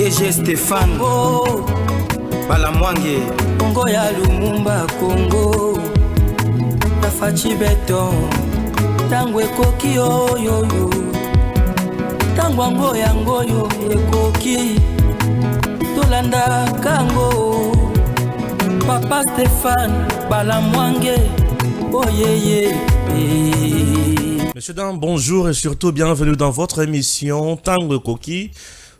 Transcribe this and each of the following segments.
DG Stéphane Congo Balamwange Congo ya Lumumba Congo Tafachi Beton Tangwe koki oyoyo Tangwango yango yo ekoki Tolanda kango Papa Stéphane Balamwange Oh yeah. Messieurs, dames, bonjour et surtout bienvenue dans votre émission Tango Koki.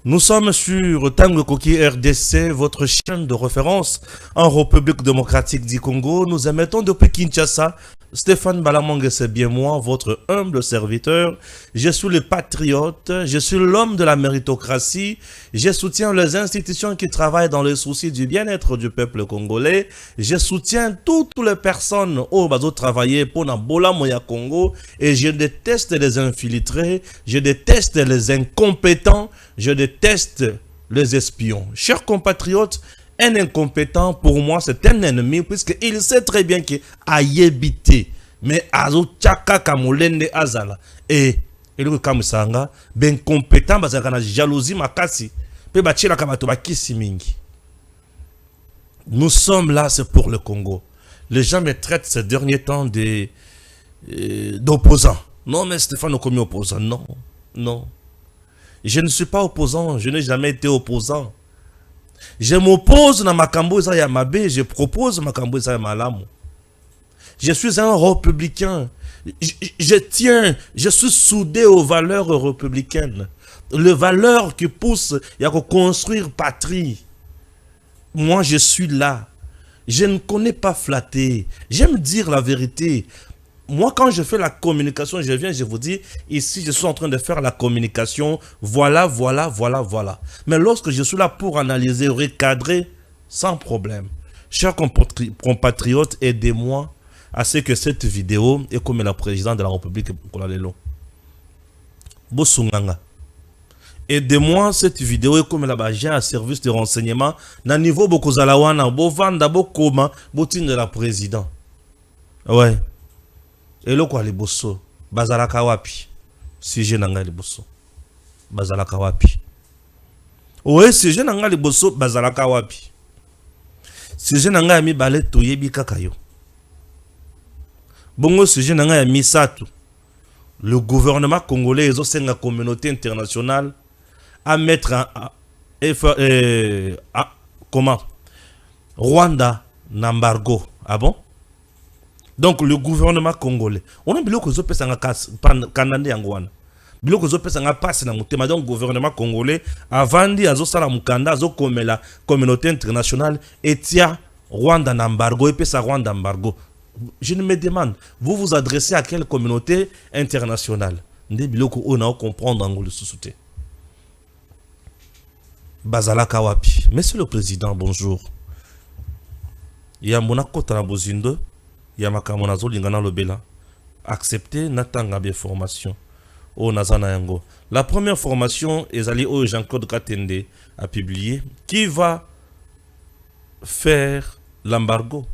Nous sommes sur Tango Koki RDC, votre chaîne de référence en République démocratique du Congo. Nous émettons depuis Kinshasa. Stéphane Balamwange, c'est bien moi, votre humble serviteur. Je suis le patriote, je suis l'homme de la méritocratie. Je soutiens les institutions qui travaillent dans le souci du bien-être du peuple congolais. Je soutiens toutes les personnes au bateau travailler pour Nabola Moya Congo. Et je déteste les infiltrés, je déteste les incompétents, je déteste les espions. Chers compatriotes, un incompétent, pour moi, c'est un ennemi, puisqu'il sait très bien qu'il a yébité. Mais azo tchaka kamolende azala. Et il est comme ça, ben compétent, parce qu'il a jalousie makasi. Pe bachila kamato bakisi mingi. Nous sommes là, c'est pour le Congo. Les gens me traitent ces derniers temps d'opposants. Non, mais Stéphane est comme opposant. Non, non. Je ne suis pas opposant, je n'ai jamais été opposant. Je m'oppose dans Makambo Zaya Mabe, je propose Makambo Zaya Malamu. Je suis un républicain. Je suis soudé aux valeurs républicaines. Les valeurs qui poussent à construire patrie. Moi, je suis là. Je ne connais pas flatter. J'aime dire la vérité. Moi, quand je fais la communication, je viens, je vous dis, ici, je suis en train de faire la communication, voilà. Mais lorsque je suis là pour analyser, recadrer, sans problème. Chers compatriotes, aidez-moi à ce que cette vidéo est comme la présidente de la République, Bosunganga. Aidez-moi, cette vidéo est comme la j'ai un service de renseignement, na niveau Bokozalawana, Bovanda, Bokoma, Botine de la présidente. Ouais. Et le quoi les bosso bazalaka wapi sujet nanga les bosso bazalaka wapi ouais sujet nanga les bosso bazalaka wapi sujet nanga mi balé toyebi kakayo bongo sujet nanga ya misatu le gouvernement congolais et aussi la communauté internationale à mettre comment Rwanda n'embargo. Ah bon? Donc le gouvernement congolais, on a biloko zo pesa nga kanande yangwana. Biloko zo pesa nga passe na mutema. Donc gouvernement congolais avandi azo sala mukanda azo komela communauté internationale etia Rwanda n'embargo et pesa Rwanda embargo. Je me demande, vous vous adressez à quelle communauté internationale? Nde biloko on a comprendre ngolo susute. Bazala Kawapi. Monsieur le Président, bonjour. Yamona kota na bozindo. Yamakamonazo lingana lobela. Accepter natanga bien formation. O nazana yango. La première formation est allée au Jean-Claude Katende a publié qui va faire l'embargo.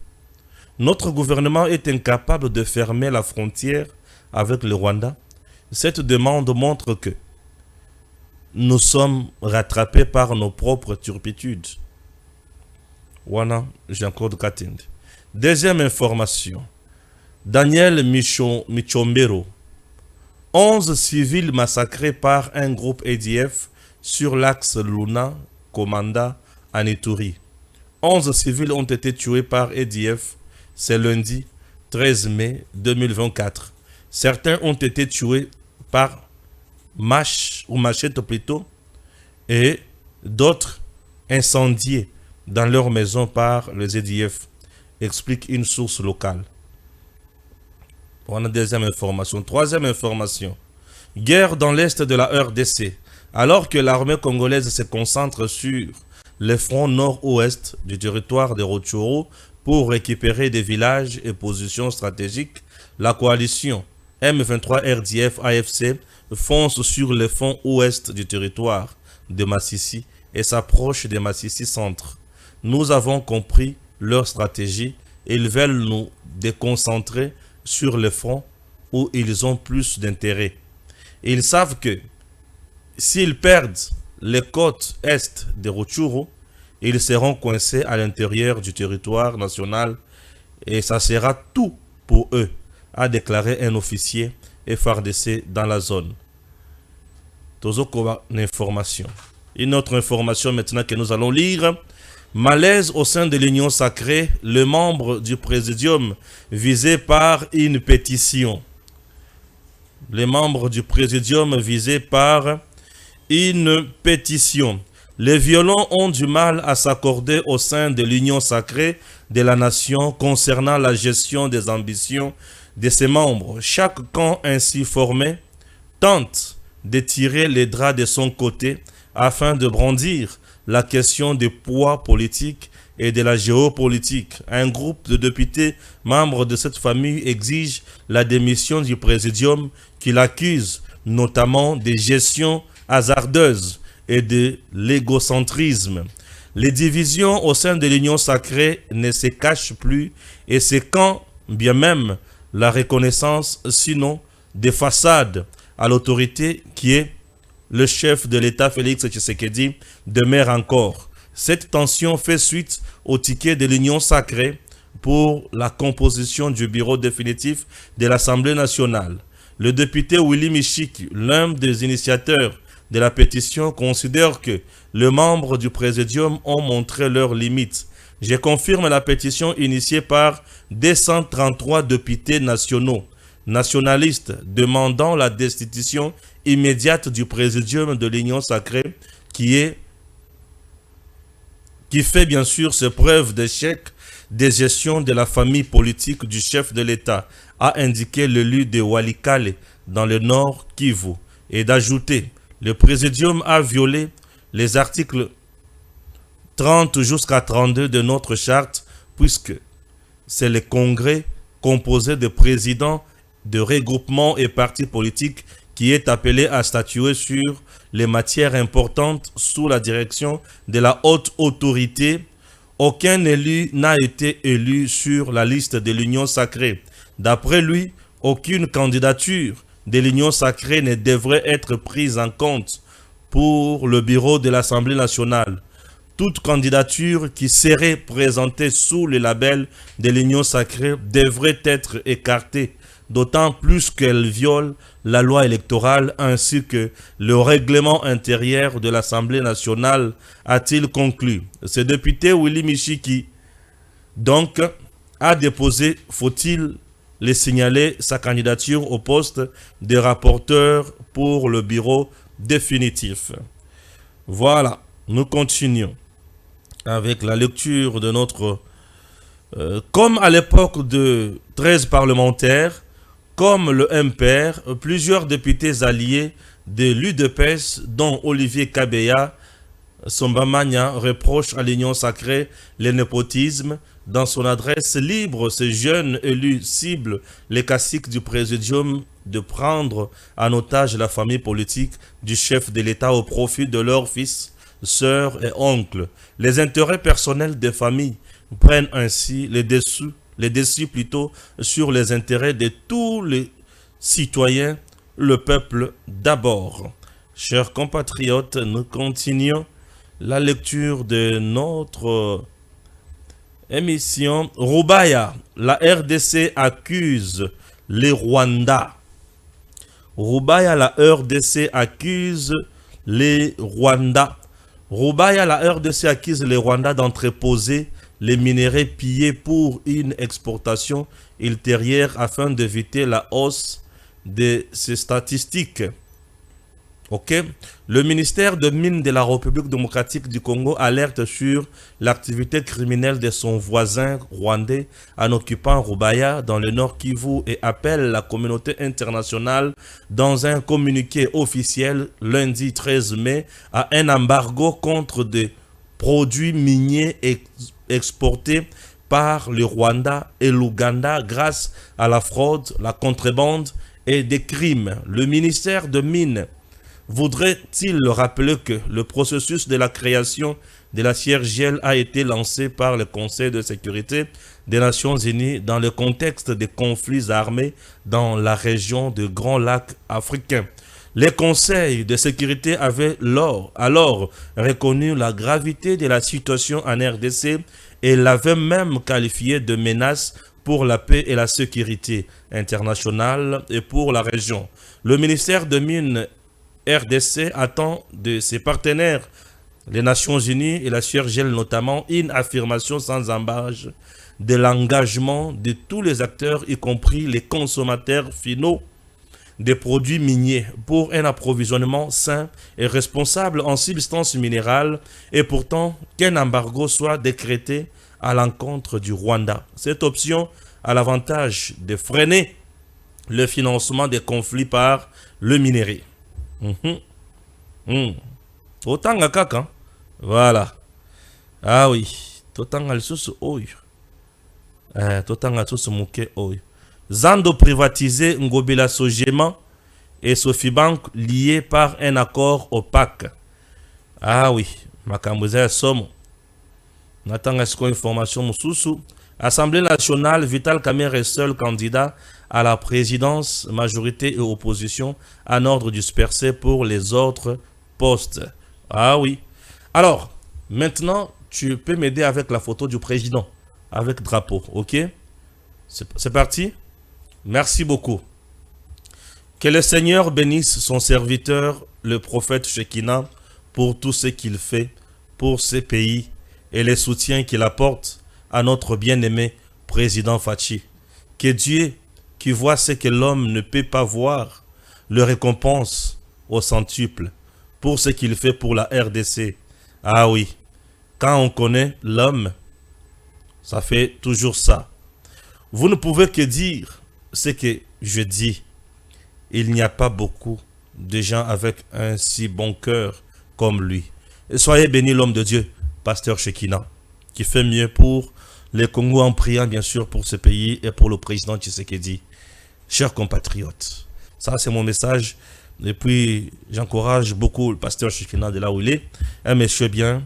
Notre gouvernement est incapable de fermer la frontière avec le Rwanda. Cette demande montre que nous sommes rattrapés par nos propres turpitudes. Wana Jean-Claude Katende. Deuxième information. Daniel Michombero. 11 civils massacrés par un groupe EDF sur l'axe Luna-Komanda à Ituri. 11 civils ont été tués par EDF ce lundi 13 mai 2024. Certains ont été tués par machette plutôt, et d'autres incendiés dans leur maison par les EDF, explique une source locale. On a deuxième information. Troisième information. Guerre dans l'est de la RDC. Alors que l'armée congolaise se concentre sur le front nord-ouest du territoire de Rutshuru pour récupérer des villages et positions stratégiques, la coalition M23 RDF AFC fonce sur le front ouest du territoire de Massissi et s'approche de Massissi centre. Nous avons compris leur stratégie et ils veulent nous déconcentrer sur le front où ils ont plus d'intérêt. Ils savent que s'ils perdent les côtes est de Rutshuru, ils seront coincés à l'intérieur du territoire national et ça sera tout pour eux, a déclaré un officier FARDC dans la zone. Une autre information maintenant que nous allons lire. Malaise au sein de l'Union sacrée, le membre du présidium visé par une pétition. Les membres du présidium visés par une pétition. Les violents ont du mal à s'accorder au sein de l'Union sacrée de la nation concernant la gestion des ambitions de ses membres. Chaque camp ainsi formé tente de tirer les draps de son côté afin de brandir la question du poids politique et de la géopolitique. Un groupe de députés membres de cette famille exige la démission du présidium qui l'accuse notamment de gestion hasardeuse et de l'égocentrisme. Les divisions au sein de l'Union sacrée ne se cachent plus et c'est quand bien même la reconnaissance, sinon des façades à l'autorité qui est le chef de l'État Félix Tshisekedi demeure encore. Cette tension fait suite au ticket de l'Union sacrée pour la composition du bureau définitif de l'Assemblée nationale. Le député Willy Michiki, l'un des initiateurs de la pétition, considère que les membres du présidium ont montré leurs limites. Je confirme la pétition initiée par 233 députés nationaux, nationalistes, demandant la destitution immédiate du présidium de l'Union sacrée qui fait bien sûr ses preuves d'échec de gestion de la famille politique du chef de l'État, a indiqué l'élu de Walikale dans le Nord Kivu, et d'ajouter: le présidium a violé les articles 30 jusqu'à 32 de notre charte puisque c'est le congrès composé de présidents de regroupements et partis politiques qui est appelé à statuer sur les matières importantes sous la direction de la haute autorité. Aucun élu n'a été élu sur la liste de l'Union sacrée. D'après lui, aucune candidature de l'Union sacrée ne devrait être prise en compte pour le bureau de l'Assemblée nationale. Toute candidature qui serait présentée sous le label de l'Union sacrée devrait être écartée, d'autant plus qu'elle viole la loi électorale ainsi que le règlement intérieur de l'Assemblée nationale, a-t-il conclu. Ce député Willy Michiki, donc, a déposé, faut-il le signaler, sa candidature au poste de rapporteur pour le bureau définitif. Voilà, nous continuons avec la lecture de notre... comme à l'époque de 13 parlementaires, comme le MPR, plusieurs députés alliés de l'UDPS, dont Olivier Kabeya Sombamania, reprochent à l'Union sacrée le népotisme. Dans son adresse libre, ces jeunes élus ciblent les caciques du présidium de prendre en otage la famille politique du chef de l'État au profit de leurs fils, sœurs et oncles. Les intérêts personnels des familles prennent ainsi les dessus sur les intérêts de tous les citoyens, le peuple d'abord. Chers compatriotes, nous continuons la lecture de notre émission. Rubaya, la RDC accuse les Rwandais. Rubaya, la RDC accuse les Rwandais. Rubaya, la RDC accuse les Rwandais d'entreposer les minéraux pillés pour une exportation ultérieure afin d'éviter la hausse de ces statistiques. Ok. Le ministère de Mines de la République démocratique du Congo alerte sur l'activité criminelle de son voisin rwandais en occupant Rubaya dans le Nord Kivu et appelle la communauté internationale dans un communiqué officiel lundi 13 mai à un embargo contre des produits miniers exportés par le Rwanda et l'Ouganda grâce à la fraude, la contrebande et des crimes. Le ministère de Mines voudrait-il rappeler que le processus de la création de la CIRGL a été lancé par le Conseil de sécurité des Nations Unies dans le contexte des conflits armés dans la région du Grand Lac africain. Les conseils de sécurité avaient alors reconnu la gravité de la situation en RDC et l'avaient même qualifié de menace pour la paix et la sécurité internationale et pour la région. Le ministère de Mines RDC attend de ses partenaires, les Nations Unies et la CIRGL notamment, une affirmation sans embâche de l'engagement de tous les acteurs, y compris les consommateurs finaux des produits miniers, pour un approvisionnement sain et responsable en substances minérales, et pourtant qu'un embargo soit décrété à l'encontre du Rwanda. Cette option a l'avantage de freiner le financement des conflits par le minerai. Totanga kaka. Voilà. Ah oui. Totanga lisusu oyo. Totanga lisusu muke oyo. Zando privatisé Ngobila Sogema et Sofibank liés par un accord opaque. Ah oui. Makambuza somo. Natanga siko information mususu. Assemblée nationale, Vital Kamerhe est seul candidat à la présidence, majorité et opposition, en ordre dispersé pour les autres postes. Ah oui. Alors, maintenant, tu peux m'aider avec la photo du président, avec drapeau, ok? C'est parti? Merci beaucoup. Que le Seigneur bénisse son serviteur, le prophète Shekina, pour tout ce qu'il fait pour ces pays et les soutiens qu'il apporte à notre bien-aimé président Fachi. Que Dieu, qui voit ce que l'homme ne peut pas voir, le récompense au centuple pour ce qu'il fait pour la RDC. Ah oui, quand on connaît l'homme, ça fait toujours ça. Vous ne pouvez que dire ce que je dis. Il n'y a pas beaucoup de gens avec un si bon cœur comme lui. Et soyez bénis l'homme de Dieu, pasteur Shekina, qui fait mieux pour les Congos en priant bien sûr pour ce pays et pour le président Tshisekedi. Chers compatriotes, ça c'est mon message. Et puis j'encourage beaucoup le pasteur Shekina de là où il est. Un monsieur bien,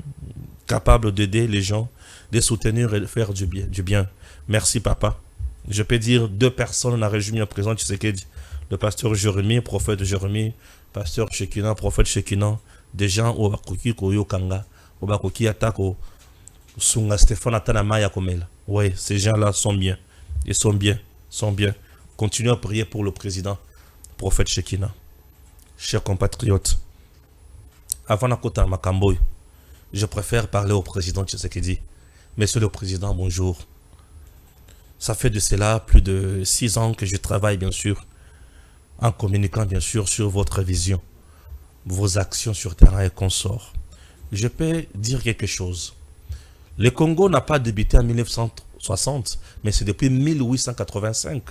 capable d'aider les gens, de soutenir et de faire du bien. Merci papa. Je peux dire 2 personnes dans la région du président Tshisekedi. Le pasteur Jérémie, prophète Jérémie, pasteur Shekina, prophète Shekina. Des gens au Bakoki Koyo Kanga, au Bakoki Atako. Sunga Stéphane Atanamaya Komela. Oui, ces gens-là sont bien. Ils sont bien. Continuez à prier pour le président, prophète Shekina. Chers compatriotes, avant d'akota Makamboy, je préfère parler au président Tshisekedi. Monsieur le président, bonjour. Ça fait de cela plus de 6 ans que je travaille, bien sûr, en communiquant, bien sûr, sur votre vision, vos actions sur terrain et consorts. Je peux dire quelque chose. Le Congo n'a pas débuté en 1960, mais c'est depuis 1885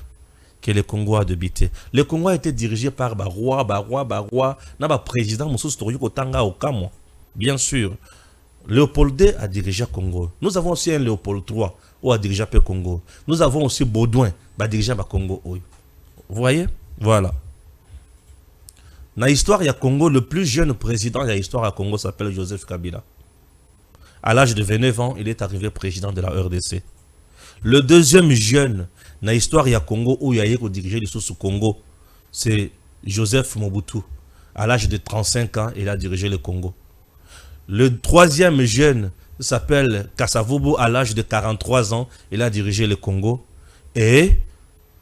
que le Congo a débuté. Le Congo a été dirigé par Barwa, président bien sûr. Léopold II a dirigé le Congo. Nous avons aussi un Léopold III qui a dirigé le Congo. Nous avons aussi Baudouin qui a dirigé le Congo. Vous voyez? Voilà. Dans l'histoire du Congo, le plus jeune président de l'histoire du Congo s'appelle Joseph Kabila. À l'âge de 29 ans, il est arrivé président de la RDC. Le deuxième jeune dans l'histoire du Congo où il a dirigé le Sous-Congo, c'est Joseph Mobutu. À l'âge de 35 ans, il a dirigé le Congo. Le troisième jeune s'appelle Kasavubu. À l'âge de 43 ans, il a dirigé le Congo. Et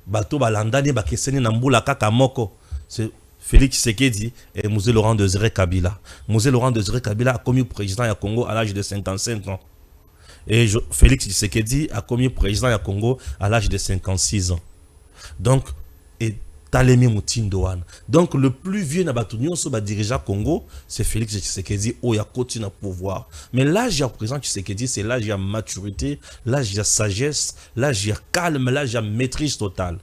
Bato Balandani Bakeseni Nambula Kakamoko, c'est Félix Tshisekedi et Mouzé Laurent Désiré Kabila. Mouzé Laurent Désiré Kabila a commis président du Congo à l'âge de 55 ans. Et Félix Tshisekedi a commis président du Congo à l'âge de 56 ans. Donc, et Talemi Moutindoane. Donc, le plus vieux Nabatunyon sur dirigeant Congo, c'est Félix Tshisekedi, où il a continué à pouvoir. Mais l'âge à présent Tshisekedi, c'est l'âge de maturité, l'âge de sagesse, l'âge de calme, l'âge de maîtrise totale.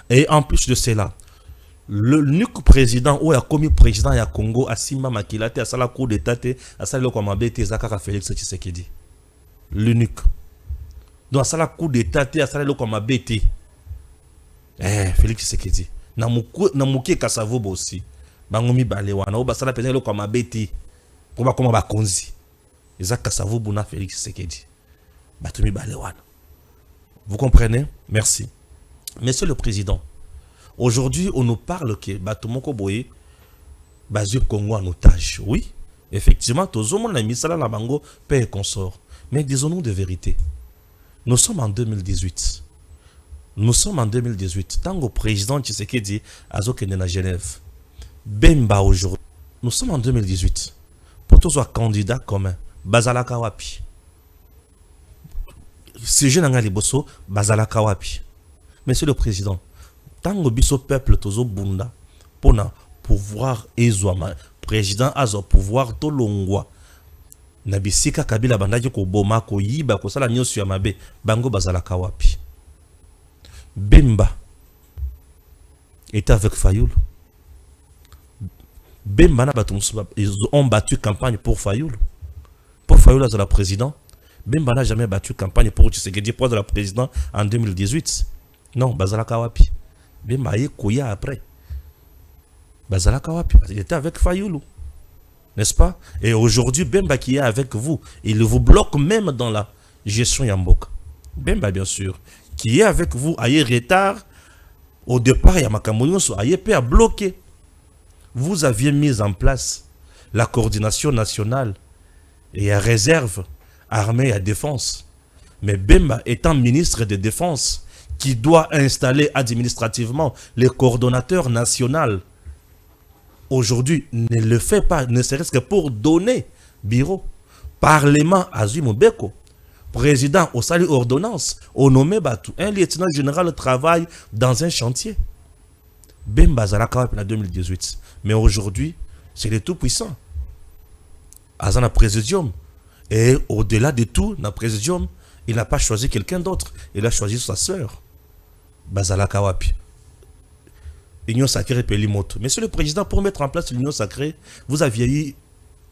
Et en plus de cela, l'unique président où il a commis président du Congo, Assima Makilate, à la cour d'état, à la Kwamabete, Zakara Félix Tshisekedi. L'unique. Donc, à la cour d'état, à la Kwamabete, Félix Tshisekedi. Namuke Kasavubu aussi. Bangomi Balewana. Oba sala pena lo kwa mabeti. Koba koma bakonzi. Eza Kasavubu na Félix Tshisekedi. Batumi Balewana. Vous comprenez? Merci. Monsieur le Président, aujourd'hui, on nous parle que Batumoko Boye, Bazui Congo en otage. Oui, effectivement, tous les gens qui misala la bango paix et consort. Mais disons-nous de vérité. Nous sommes en 2018. Nous sommes en 2018. Tant que le président Tshisekedi a été à Genève. Bemba aujourd'hui. Nous sommes en 2018. Pour tous les candidats communs. Bazalaka wapi. Si je n'ai pas Bazalaka wapi. Monsieur le Président, tant que le peuple tozo bunda pour pouvoir ezouama président azo pouvoir tolongwa nabisika kabila bandaki ko boma ko yiba ko sala nyosu ya mabe bango bazalaka wapi. Bemba était avec Fayoul. Bemba na ils ont battu campagne pour Fayoul. Pour Fayoul à la président. Bemba n'a jamais battu campagne pour Tshisekedi pour la président en 2018. Non, bazalaka wapi. Bemba y koya après. Bazalaka wapi. Il était avec Fayoulou. N'est-ce pas? Et aujourd'hui, Bemba qui est avec vous, il vous bloque même dans la gestion Yamboka. Bemba, bien sûr, qui est avec vous, aïe retard. Au départ, Yamakamounyoso, aïe a bloqué. Vous aviez mis en place la coordination nationale et à réserve, armée et défense. Mais Bemba étant ministre de défense, qui doit installer administrativement les coordonnateurs nationaux, aujourd'hui ne le fait pas, ne serait-ce que pour donner bureau. Parlement Azui Beko, président au salut ordonnance, au nommé Batou, un lieutenant général travaille dans un chantier. Bemba Zalaka en 2018. Mais aujourd'hui, c'est le tout-puissant. Azana présidium. Et au-delà de tout, dans le présidium, il n'a pas choisi quelqu'un d'autre. Il a choisi sa sœur. Bazalaka wapi. Union sacrée Pelimoto. Monsieur le Président, pour mettre en place l'union sacrée, vous aviez eu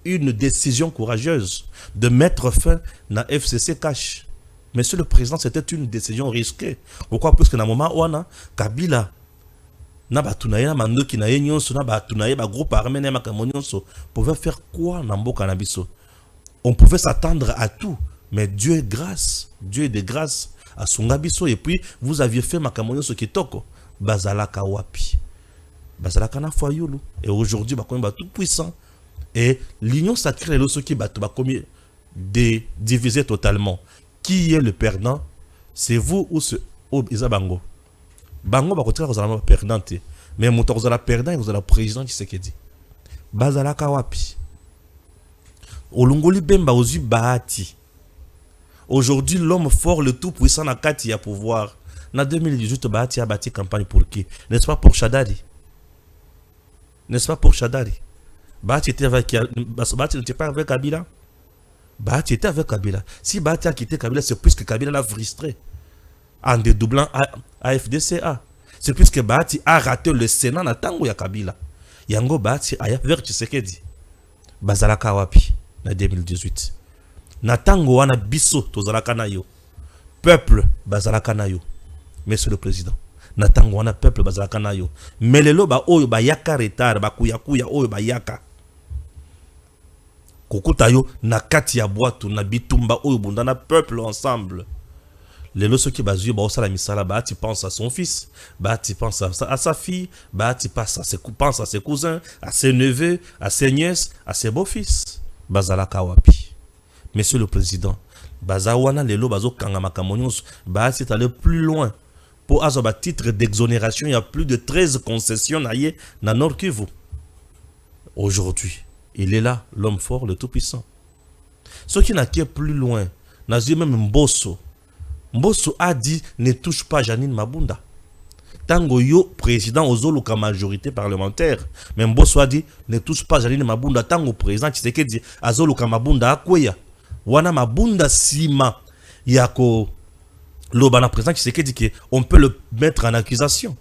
une décision courageuse de mettre fin à FCC Cash. Monsieur le Président, c'était une décision risquée. Pourquoi? Parce que dans le moment où on a Kabila, na batunaye na mandoki na yenyonso na batunaye ba groupe armé na makamonionso pouvait faire quoi na mboka na biso? On pouvait s'attendre à tout, mais Dieu est grâce, Dieu est de grâce à Sungabiso. Et puis vous aviez fait makamonionso kitoko bazalaka wapi, bazalaka na Fayoulou. Et aujourd'hui bakomi ba tout puissant. Et l'union sacrée est ce qui bat bakomi divisé totalement. Qui est le perdant? C'est vous ou ce Isabango? Bango bakotira kozala perdante, mais moto kozala perdant kozala président Tshisekedi. Bazalaka wapi. Olungoli Bemba ozu bahati. Aujourd'hui l'homme fort, le tout puissant na kati ya pouvoir. Na 2018 bahati a bâti campagne pour qui? N'est-ce pas pour Chadari? N'est-ce pas pour Chadari? Bahati était avec Bahati n'était pas avec Kabila. Bahati était avec Kabila. Si Bahati a quitté Kabila, c'est puisque Kabila l'a frustré en dédoublant AFDCA. C'est puisque Bahati a raté le Sénat na tango ya Kabila. Yango Bahati a vers Tshisekedi. Bazalaka wapi na 2018. Na tango wana biso tozalaka na yo. Peuple bazalaka na yo. Monsieur le Président. Na tango wana peuple bazalaka na yo. Melelo ba oyo ba yaka retard ba kuya oyo ba yaka. Kokuta yo na kati ya boîte na bitumba oyo bundana peuple ensemble. Les lots qui basent sur la misala, bah tu penses à son fils, bah tu penses à sa fille, bah tu penses à ses cousins, à ses neveux, à ses nièces, à ses beaux-fils. Bazala kawapi. Monsieur le Président, bazawana les lots bazo kangama kamonyos, bah c'est allé plus loin. Pour avoir titre d'exonération, il y a plus de 13 concessions naïe na Nord Kivu. Aujourd'hui, il est là, l'homme fort, le tout-puissant. Ce qui n'a qu'à plus loin, n'a même Mbosso. Mbosso a dit ne touche pas Janine Mabunda. Tango yo président ozoluka majorité parlementaire. Mais Mbosso a dit ne touche pas Janine Mabunda. Tango président Tshisekedi azoluka Mabunda akweya. Wana Mabunda sima yako lobana président Tshisekedi que on peut le mettre en accusation.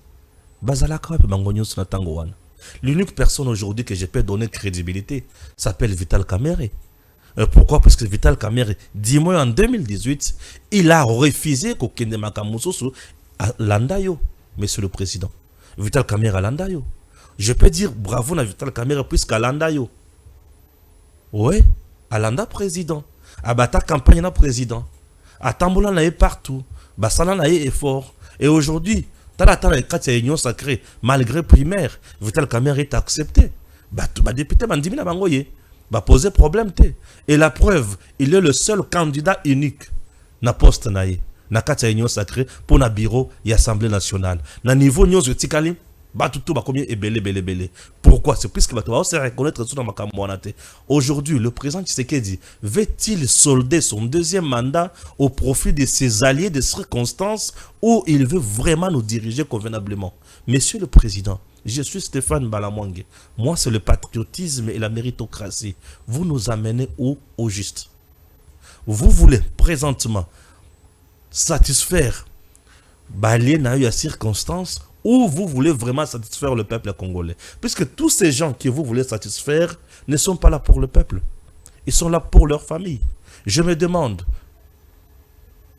Bazalaka pe bangonyos na tango wana. L'unique personne aujourd'hui que je peux donner crédibilité s'appelle Vital Kamerhe. Pourquoi? Parce que Vital Kamerhe, dis-moi en 2018, il a refusé qu'Okende Makamoussoso à Landayo, Monsieur le Président. Vital Kamerhe à Landayo. Je peux dire bravo à Vital Kamerhe puisqu'à Landayo. Oui, à Landa président. À Bata campagne na président. À Tambola na partout. Bassala na effort. Et aujourd'hui, Talata na union sacrée, malgré primaire, Vital Kamerhe est accepté. député bandimi na bango ye ba poser problème te. Et la preuve, il est le seul candidat unique na poste na ye na kati ya union sacrée pour na bureau et assemblée nationale. Na niveau nyonso tikali batutu ba combien ebele. Pourquoi? C'est puisque batu va se reconnaître sur makambo wana te. Aujourd'hui, le président Tshisekedi veut-il solder son deuxième mandat au profit de ses alliés de circonstances ou il veut vraiment nous diriger convenablement? Monsieur le président, je suis Stéphane Balamwange. Moi, c'est le patriotisme et la méritocratie. Vous nous amenez où? Au juste. Vous voulez présentement satisfaire balayer na eu à circonstance ou vous voulez vraiment satisfaire le peuple congolais? Puisque tous ces gens que vous voulez satisfaire ne sont pas là pour le peuple. Ils sont là pour leur famille. Je me demande,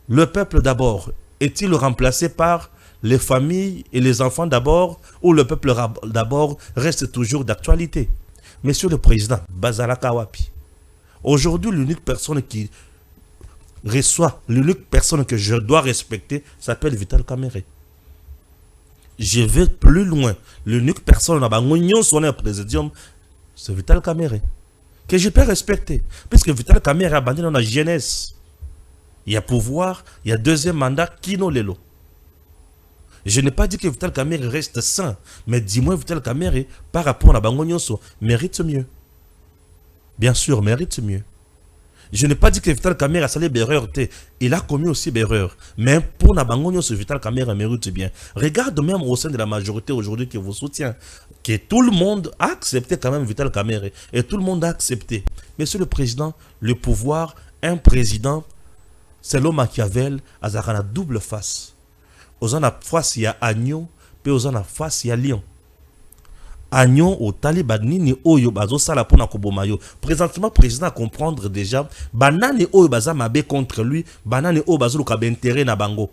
le peuple d'abord est-il remplacé par les familles et les enfants d'abord, ou le peuple d'abord reste toujours d'actualité? Monsieur le Président, Bazala Kawapi. Aujourd'hui, l'unique personne qui reçoit, l'unique personne que je dois respecter s'appelle Vital Kamerhe. Je vais plus loin. L'unique personne dans le présidium, c'est Vital Kamerhe. Que je peux respecter. Puisque Vital Kamerhe a abandonné dans la jeunesse. Il y a pouvoir, il y a deuxième mandat, Kino Lelo. Je n'ai pas dit que Vital Kamerhe reste sain, mais dis-moi Vital Kamerhe, par rapport à Bango Nyonso, mérite mieux. Bien sûr, mérite mieux. Je n'ai pas dit que Vital Kamerhe a salé l'erreur. Il a commis aussi l'erreur. Mais pour Nabango Nyonso, Vital Kamerhe mérite bien. Regarde même au sein de la majorité aujourd'hui qui vous soutient, que tout le monde a accepté quand même Vital Kamerhe. Et tout le monde a accepté. Monsieur le Président, le pouvoir, un président, c'est l'homme Machiavel, a la double face. Aux en face, il y a agneau, puis aux en face, il y a lion. Agneau au talibani ni oyo bazo sala pona kobomayo. Présentement, président a comprendre déjà, banane oyo baza mabe contre lui, banane oyo bazo luka bentere na bango.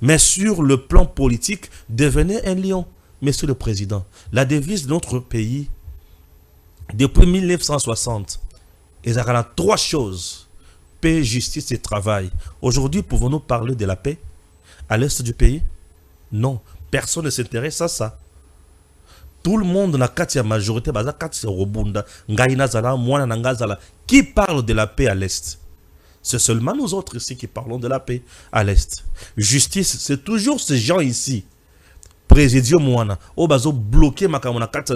Mais sur le plan politique, devenez un lion. Monsieur le Président, la devise de notre pays, depuis 1960, il y a trois choses: paix, justice et travail. Aujourd'hui, pouvons-nous parler de la paix à l'est du pays? Non, personne ne s'intéresse à ça. Tout le monde n'a qu'à majorité, qui parle de la paix à l'est. C'est seulement nous autres ici qui parlons de la paix à l'est. Justice, c'est toujours ces gens ici. Présidium Mouana, au bazo bloqué ma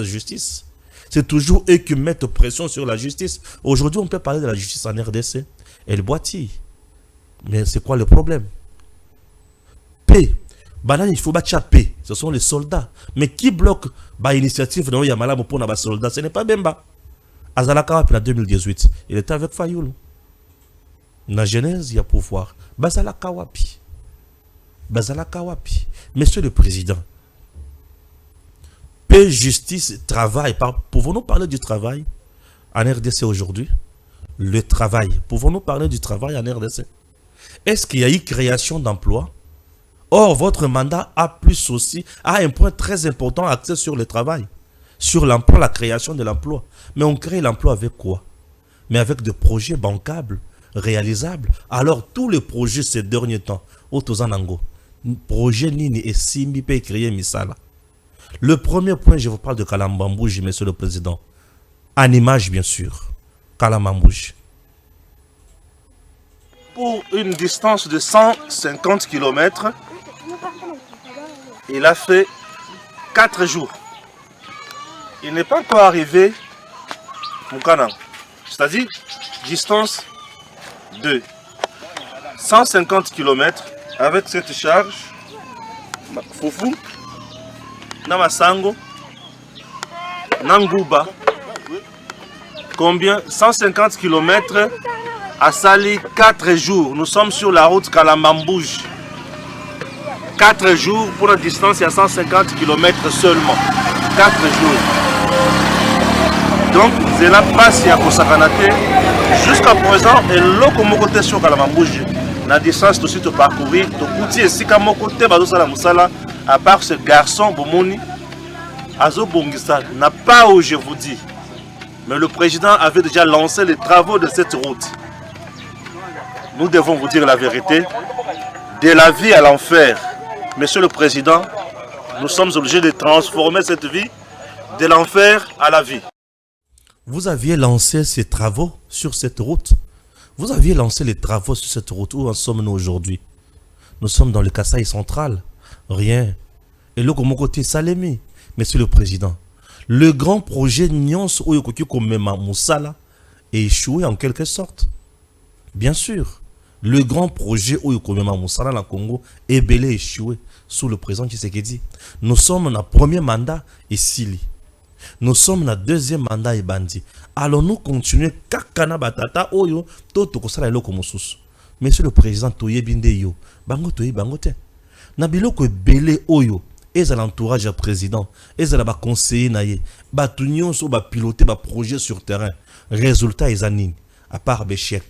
justice. C'est toujours eux qui mettent pression sur la justice. Aujourd'hui, on peut parler de la justice en RDC. Elle boitille. Mais c'est quoi le problème? Paix. Il faut battre paix. Ce sont les soldats. Mais qui bloque l'initiative de Yamala pour les soldats? Ce n'est pas Bemba. Azalaka en 2018, il était avec Fayoulou. Dans la Genèse, il y a pouvoir. Bazalaka wapi. Monsieur le Président, paix, justice, travail. Pouvons-nous parler du travail en RDC aujourd'hui? Le travail. Pouvons-nous parler du travail en RDC? Est-ce qu'il y a eu création d'emplois? Or, votre mandat a un point très important axé sur le travail, sur l'emploi, la création de l'emploi. Mais on crée l'emploi avec quoi? Mais avec des projets bancables, réalisables. Alors, tous les projets ces derniers temps, Otozanango, projet Nini et Simbi peut créer Misala. Le premier point, je vous parle de Kalambambouji, monsieur le Président. En image, bien sûr. Kalambambouji. Pour une distance de 150 km, il a fait 4 jours. Il n'est pas encore arrivé au Canaan. C'est-à-dire, distance de 150 km avec cette charge. Foufou, Namasango, Nanguba. Combien? 150 km à Sali, 4 jours. Nous sommes sur la route Kalambambouji. 4 jours pour la distance, il y a 150 km seulement. 4 jours. Donc, c'est la passe à Kosakanate. Jusqu'à présent, et l'autre côté sur Kalambambouji. La distance tout de suite parcourir. Donc, outil ici, comme côté, à part ce garçon, Bomoni, Azo Bongisa, n'a pas où je vous dis. Mais le président avait déjà lancé les travaux de cette route. Nous devons vous dire la vérité. De la vie à l'enfer. Monsieur le Président, nous sommes obligés de transformer cette vie de l'enfer à la vie. Vous aviez lancé ces travaux sur cette route. Vous aviez lancé les travaux sur cette route. Où en sommes-nous aujourd'hui? Nous sommes dans le Kasaï central. Rien. Et là, mon côté, Salemi. Monsieur le Président, le grand projet Nyons Oyokoki Komema Moussala est échoué en quelque sorte. Bien sûr, le grand projet Oyokoki Komema Moussala dans le Congo est bel et échoué sous le président Tshisekedi. Nous sommes dans le premier mandat et Sili. Nous sommes dans le deuxième mandat et Bandi. Allons-nous continuer kakana batata oyo toto kosala eloko mosusu? Monsieur le Président, toye binde yo. Bango toye bango te. Na biloko ebele oyo. Et l'entourage du président, et la conseiller naïe, batu nyonso ba piloter ba projet sur terrain. Résultat est anine, à part l'échec.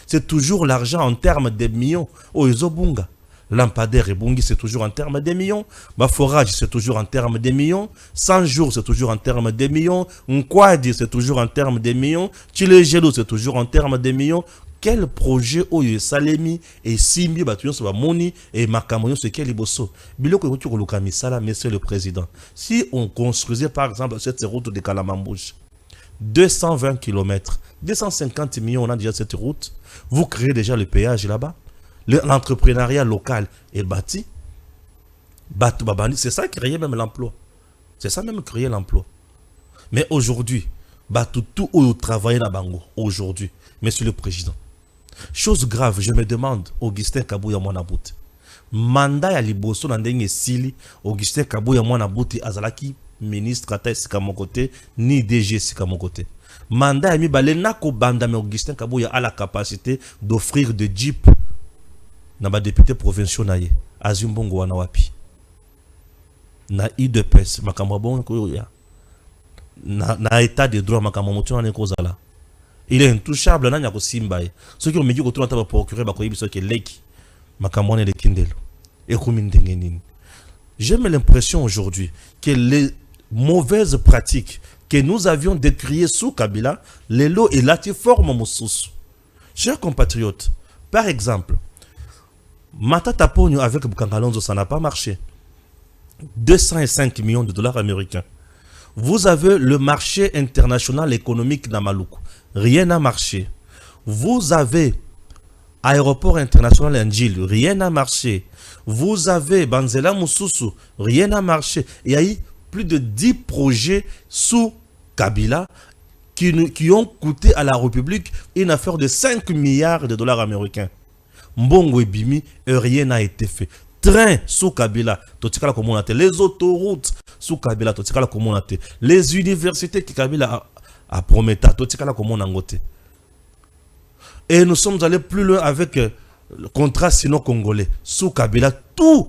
C'est toujours l'argent en termes de millions. Oh bunga. Lampadaire et bungi c'est toujours en termes de millions. Ba forage c'est toujours en termes de millions. 100 jours c'est toujours en termes de millions. Nkwadi c'est toujours en termes de millions. Chilejelo c'est toujours en termes de millions. Quel projet oyo salemi et simbi batuyon so ba moni et makamonyo ce quel liboso biloko ko tukoluka misala monsieur le président. Si on construisait par exemple cette route de Kalamambouche 220 km 250 millions on a déjà cette route, vous créez déjà le péage là-bas, l'entrepreneuriat local est bâti. C'est ça qui crée même l'emploi. C'est ça même créer l'emploi. Mais aujourd'hui, tout au travailler na bango aujourd'hui, monsieur le président. Chose grave, je me demande, Augustin Kabouya Mwanabouti. Mandat ya liboso na ndenge sili, Augustin Kabouya Mwanabouti azalaki ministre ata sika mon côté, ni DG sika mon côté. Mandat ya mibale nako banda mais Augustin Kabouya a la capacité d'offrir de jeep na ba député provinciaux na ye. Azumbongo wana wapi. Na IDPS makambo bon ko ya. Na état de droit makambo motu na kozala. Il est intouchable, il y a Simba. Ceux qui ont mis autour de la procurer, j'ai l'impression aujourd'hui que les mauvaises pratiques que nous avions décriées sous Kabila, les lots et là, forment mon sous. Chers compatriotes, par exemple, Matata Pogno avec Bukangalonzo, ça n'a pas marché. 205 millions de dollars américains. Vous avez le marché international économique d'Amaloukou. Rien n'a marché. Vous avez aéroport international Ndjil, rien n'a marché. Vous avez Banzela Moussoussou, rien n'a marché. Il y a eu plus de 10 projets sous Kabila qui ont coûté à la République une affaire de 5 milliards de dollars américains. Mbongo et Bimi, rien n'a été fait. Train sous Kabila, les autoroutes sous Kabila, les universités qui Kabila a promis, et nous sommes allés plus loin avec le contrat sino-congolais sous Kabila, tout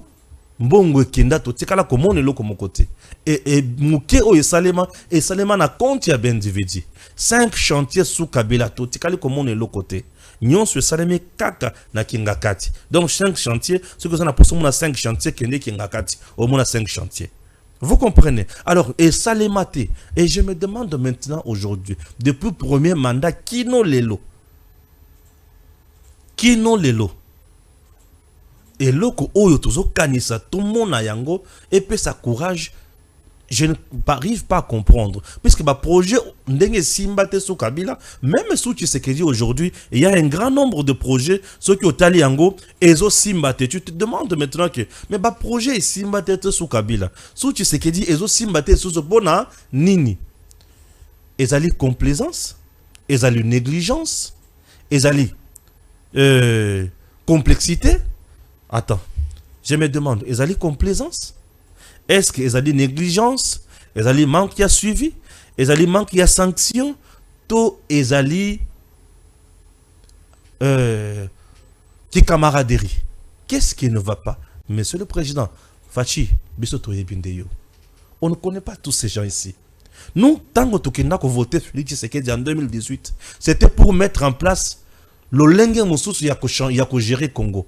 Mbongo Kenda, totikala komone lo komo côté. Et Mouké o Salema na compte ya Bendividi. 5 chantiers sous Kabila, totikala komone lo côté. Nyon sur Saleme kaka na Kingakati. Donc 5 chantiers, ce que ça n'a pas sur 5 chantiers kende Kingakati, au moins 5 chantiers. Vous comprenez? Alors, et Salemate, et je me demande maintenant aujourd'hui, depuis le premier mandat, qui n'ont les lots? Qui n'ont les lots? Et loko oyo tozo kanisa tout le monde a yango et puis ça courage je n'arrive pas à comprendre puisque ba projet ndenge simbate sous Kabila même sous Tshisekedi aujourd'hui il y a un grand nombre de projets ceux qui ont tali yango ezo simbate tu te demandes maintenant que mais ba projet simbate sous Kabila sous Tshisekedi ezo simbate sous ce bona nini ezali complaisance ezali négligence ezali complexité. Attends, je me demande, est-ce qu'il y a complaisance? Est-ce qu'il y a négligence? Est-ce qu'il y a manque qui a suivi? Est-ce qu'il y a manque qui a sanction? Tout est allé qui camaraderie. Qu'est-ce qui ne va pas? Monsieur le Président, Fachi, on ne connaît pas tous ces gens ici. Nous, tant que nous avons voté Félix Tshisekedi en 2018, c'était pour mettre en place le Lenge Moussous Yako gérer Congo.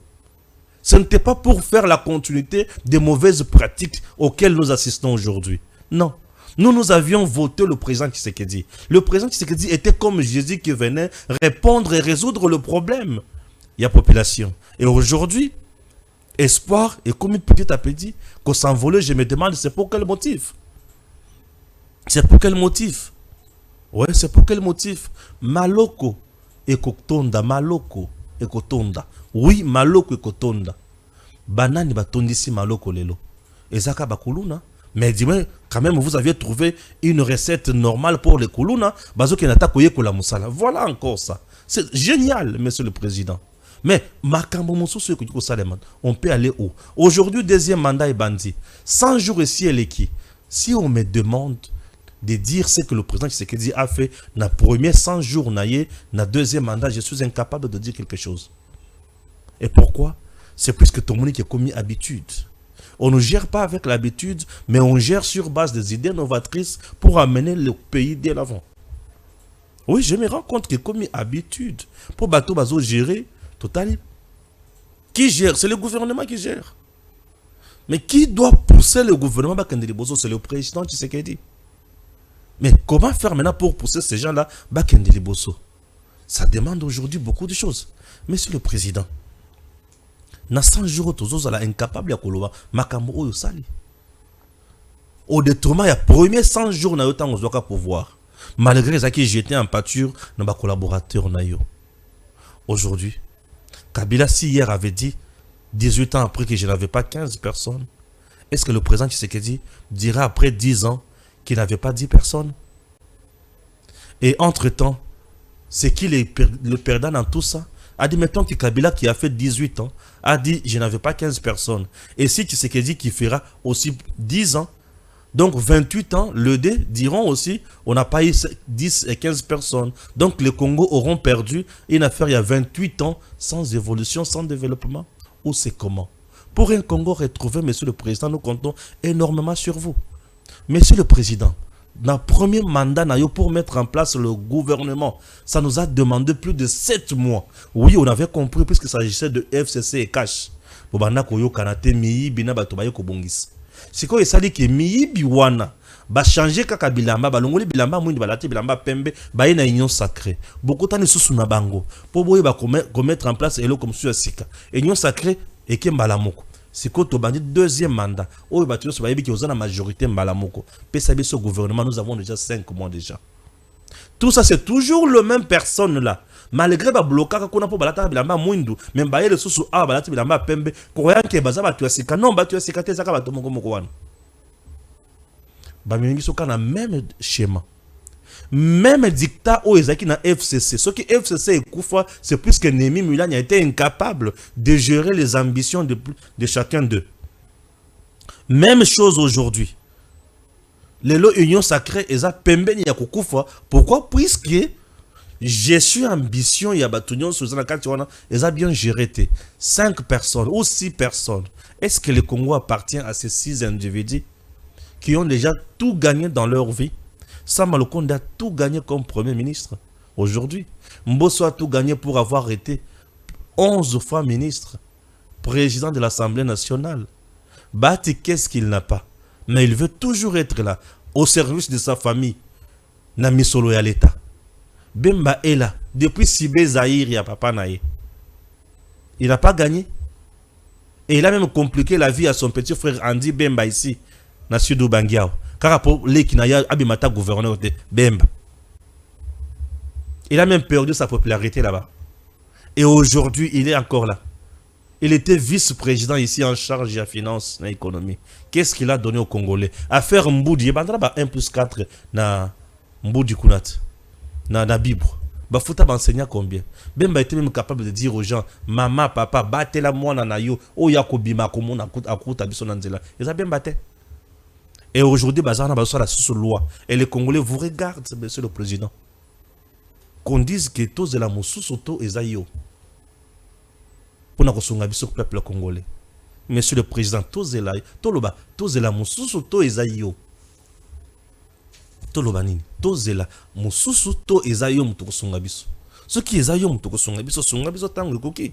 Ce n'était pas pour faire la continuité des mauvaises pratiques auxquelles nous assistons aujourd'hui. Non. Nous avions voté le président Tshisekedi. Le président Tshisekedi était comme Jésus qui venait répondre et résoudre le problème. Il y a population. Et aujourd'hui, espoir est comme une petite appétit qu'on s'envole. Je me demande c'est pour quel motif. C'est pour quel motif? Ouais, c'est pour quel motif? Maloko ekotonda, maloko ekotonda. Oui, maloko ekotonda. Banani batondisi maloko lelo. Ezaka bakuluna. Mais dis-moi, quand même, vous aviez trouvé une recette normale pour les kuluna. Bazo kenata koye kola musala. Voilà encore ça. C'est génial, monsieur le président. Mais makambo mosusu ko salema. On peut aller où? Aujourd'hui, deuxième mandat est bandit. 100 jours ici et qui. Si on me demande de dire ce que le président Tshisekedi a fait dans premier 100 jours, dans deuxième mandat, je suis incapable de dire quelque chose. Et pourquoi? C'est puisque tout le monde qui a commis habitude. On ne gère pas avec l'habitude, mais on gère sur base des idées novatrices pour amener le pays de l'avant. Oui, je me rends compte que commis habitude pour bateau bazo gérer total. Qui gère? C'est le gouvernement qui gère. Mais qui doit pousser le gouvernement? C'est le président Tshisekedi. Mais comment faire maintenant pour pousser ces gens-là? Ça demande aujourd'hui beaucoup de choses. Monsieur le président, na 100 jours, tous incapable de koloba makambo oyo sali. Au détriment, il y a premier 100 jours na yotan ozoka pouvoir. Malgré ça qui j'étais en pâture dans ma collaborateur na yo. Aujourd'hui, Kabila si hier avait dit 18 ans après que je n'avais pas 15 personnes, est-ce que le président Tshisekedi dira après 10 ans qu'il n'avait pas 10 personnes? Et entre-temps, c'est qui le perdant dans tout ça? Admettons que Kabila qui a fait 18 ans a dit je n'avais pas 15 personnes. Et si Tshisekedi qui fera aussi 10 ans, donc 28 ans, le D diront aussi on n'a pas eu 10 et 15 personnes. Donc les Congos auront perdu une affaire il y a 28 ans sans évolution, sans développement. Ou c'est comment? Pour un Congo retrouvé, monsieur le président, nous comptons énormément sur vous. Monsieur le président, dans le premier mandat pour mettre en place le gouvernement, ça nous a demandé plus de 7 mois. Oui, on avait compris puisqu'il s'agissait de FCC et cash. C'est quoi ça dit que miyibi wana ba changer kaka bilamba ba longoli bilamba mwindi balati bilamba pembe ba ina union sacrée. Beaucoup tani susu na bango. Pour boye ba mettre en place elo comme sur sika. Union sacrée et ke mbalamoko. C'est quoi to bandit deuxième mandat. Oh ba tu so ba yebi ki ozana majorité mbalamoko. Pesa biso gouvernement nous avons déjà 5 mois déjà. Tout ça c'est toujours le même personne là. Malgré ba blocage qu'on a pour balata bilamba mwindu, même ba yele susu a balati bilamba pembe, ko yanke baza ba tuasika non ba tuasika te zaka ba tomoko moko wana. Ba mingi soka na même schéma. Même dictat au ezaki na FCC. Ce qui FCC est koufa, c'est plus que Némi Mulan a été incapable de gérer les ambitions de chacun d'eux. Même chose aujourd'hui. Les lois union sacrée eza pembe ni ya kukufa. Pourquoi? Puisque j'ai su ambition, il y a batunion sur la carte, ils ont bien géré 5 personnes ou 6 personnes. Est-ce que le Congo appartient à ces 6 individus qui ont déjà tout gagné dans leur vie? Sama Lukonde a tout gagné comme Premier ministre. Aujourd'hui, Mbosso a tout gagné pour avoir été 11 fois ministre, président de l'Assemblée nationale. Bati, qu'est-ce qu'il n'a pas? Mais il veut toujours être là, au service de sa famille. Nami solo ya l'État. Bemba est là. Depuis Sibé Zahir, il y a papa naïe. Il n'a pas gagné. Et il a même compliqué la vie à son petit frère Andy Bemba ici, dans le sud Bangiao. Car pour les Kinaya, Abimata gouverneur de Bemba. Il a même perdu sa popularité là-bas. Et aujourd'hui, il est encore là. Il était vice-président ici en charge de la finance et de l'économie. Qu'est-ce qu'il a donné aux Congolais? À faire Mboudi, il y a 1+4 dans Mboudi Kunat. Na Bible. Bafuta m'enseigne combien? Bemba était même capable de dire aux gens, maman, papa, battez la moi na yo, o yakobi ma komo na akuta biso nanzela. Ils ont bien battu. Et aujourd'hui, bazana baso la sous loi. Et les Congolais vous regardent, monsieur le président. Qu'on dise que tous de la moussous auto ezayo. Pour na kosonga biso peuple congolais. Monsieur le président, tous de la toloba, tous de la moussous auto ezayo. Tolobanini tozela mususu to ezayo mutuko songa biso soki ezayo mutuko songa biso tango ekoki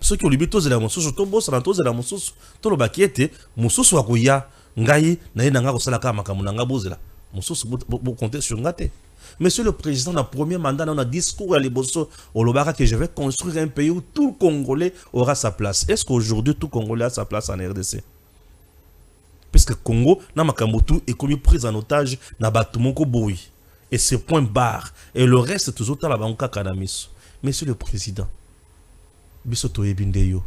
soki olibi tozela mususu to bosa na tozela mususu toloba kiete mususu akoya ngai na yena nga kosala ka makamuna nga bozela mususu bo compter sur ngate. Monsieur le président, dans le premier mandat, on a discours à l'Iboso au Lobara que je vais construire un pays où tout le Congolais aura sa place. Est-ce qu'aujourd'hui tout Congolais a sa place en RDC? puisque Congo na makambotu est commis prise en otage na batumoko boui. Et c'est point barre. Et le reste toujours à la banque kanamiso. Monsieur le président, biso toyebindeyo.